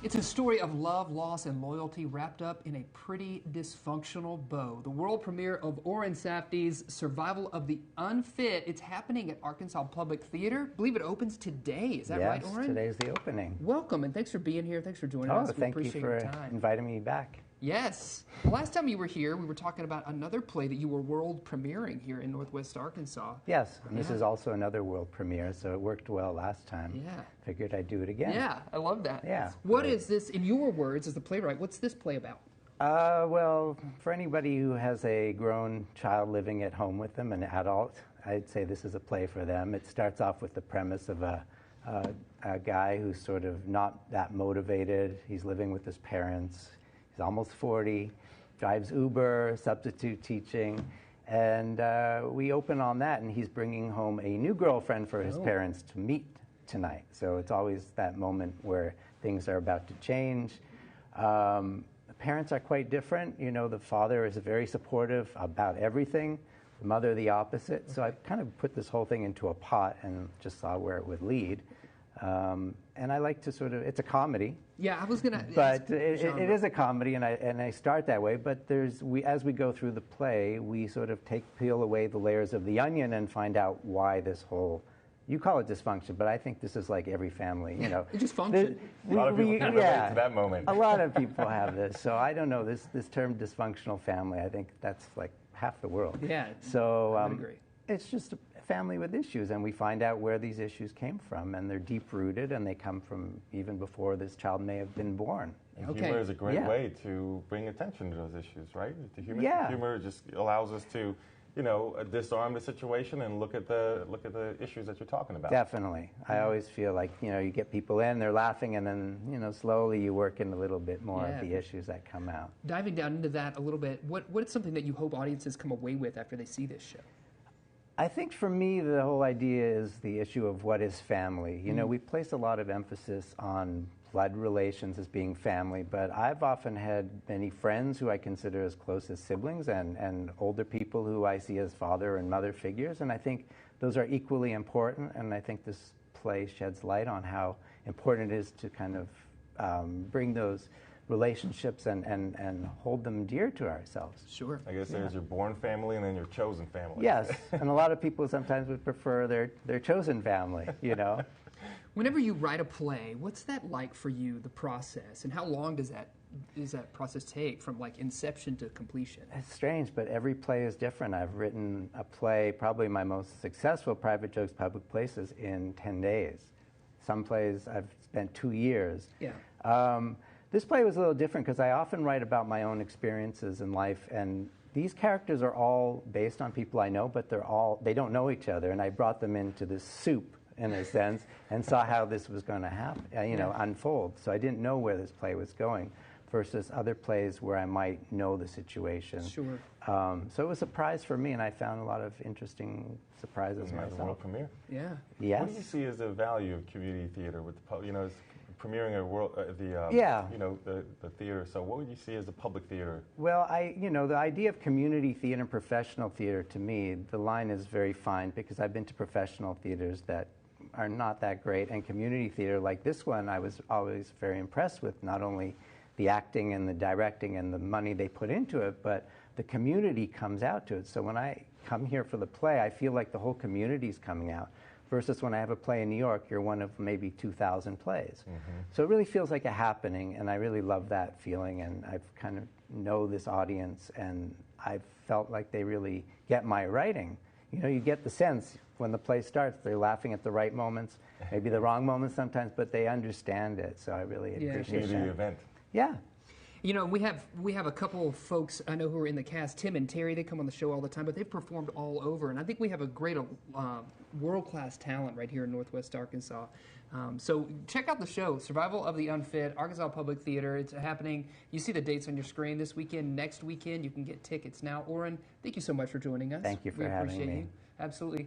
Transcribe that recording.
It's a story of love, loss, and loyalty wrapped up in a pretty dysfunctional bow. The world premiere of Oren Safdie's Survival of the Unfit. It's happening at Arkansas Public Theater. I believe it opens today. Is that right, Oren? Yes, today's the opening. Welcome, and thanks for being here. Thanks for joining us. We Thank you appreciate for your time. inviting me back. Yes. The last time you were here, we were talking about another play that you were world premiering here in Northwest Arkansas. Yes, and this is also another world premiere, so it worked well last time. Yeah. Figured I'd do it again. Yeah, I love that. Yeah. What is this, in your words, as the playwright, what's this play about? Well, for anybody who has a grown child living at home with them, an adult, I'd say this is a play for them. It starts off with the premise of a guy who's sort of not that motivated. He's living with his parents. He's almost 40, drives Uber, substitute teaching, and we open on that, and he's bringing home a new girlfriend for his parents to meet tonight. So it's always that moment where things are about to change. The parents are quite different. You know, the father is very supportive about everything, the mother the opposite. So I kind of put this whole thing into a pot and just saw where it would lead. And I like to sort of, it's a comedy. Yeah, I was going to... But it is a comedy, and I start that way, but as we go through the play, we sort of peel away the layers of the onion and find out why this whole, you call it dysfunction, but I think this is like every family, you know. It just functions. A lot of people can relate to that moment. A lot of people have this, so I don't know, this term dysfunctional family, I think that's like half the world. Yeah, so, I would agree. It's just a family with issues, and we find out where these issues came from, and they're deep-rooted, and they come from even before this child may have been born. And humor is a great way to bring attention to those issues, right? The humor just allows us to, you know, disarm the situation and look at the issues that you're talking about. Definitely. I always feel like, you know, you get people in, they're laughing, and then, you know, slowly you work in a little bit more of the issues that come out. Diving down into that a little bit, what is something that you hope audiences come away with after they see this show? I think for me, the whole idea is the issue of what is family. You know, we place a lot of emphasis on blood relations as being family, but I've often had many friends who I consider as close as siblings, and older people who I see as father and mother figures, and I think those are equally important, and I think this play sheds light on how important it is to kind of bring those relationships and hold them dear to ourselves. Sure. I guess there's your born family and then your chosen family. Yes, and a lot of people sometimes would prefer their chosen family, you know. Whenever you write a play, what's that like for you, the process, and how long does that process take from like inception to completion? It's strange, but every play is different. I've written a play, probably my most successful, Private Jokes, Public Places, in 10 days. Some plays I've spent 2 years. Yeah. This play was a little different because I often write about my own experiences in life, and these characters are all based on people I know, but they don't know each other, and I brought them into this soup, in a sense, and saw how this was going to happen, unfold. So I didn't know where this play was going, versus other plays where I might know the situation. Sure. So it was a surprise for me, and I found a lot of interesing surprises myself. The world premiere. Yeah. Yes. What do you see as the value of community theater with the, you know, premiering a world, you know, the theater? So what would you see as the public theater? Well, you know, the idea of community theater and professional theater, to me, the line is very fine, because I've been to professional theaters that are not that great, and community theater like this one, I was always very impressed with, not only the acting and the directing and the money they put into it, but the community comes out to it. So when I come here for the play, I feel like the whole community is coming out. Versus when I have a play in New York, you're one of maybe 2,000 plays. So it really feels like a happening, and I really love that feeling, and I kind of know this audience, and I felt like they really get my writing. You know, you get the sense when the play starts, they're laughing at the right moments, maybe the wrong moments sometimes, but they understand it, so I really appreciate that. Community event. Yeah. You know, we have a couple of folks I know who are in the cast. Tim and Terry, they come on the show all the time, but they've performed all over. And I think we have a great world-class talent right here in Northwest Arkansas. So check out the show, Survival of the Unfit, Arkansas Public Theater. It's happening. You see the dates on your screen this weekend, next weekend. You can get tickets now. Oren, thank you so much for joining us. Thank you for having me. We appreciate you. Absolutely.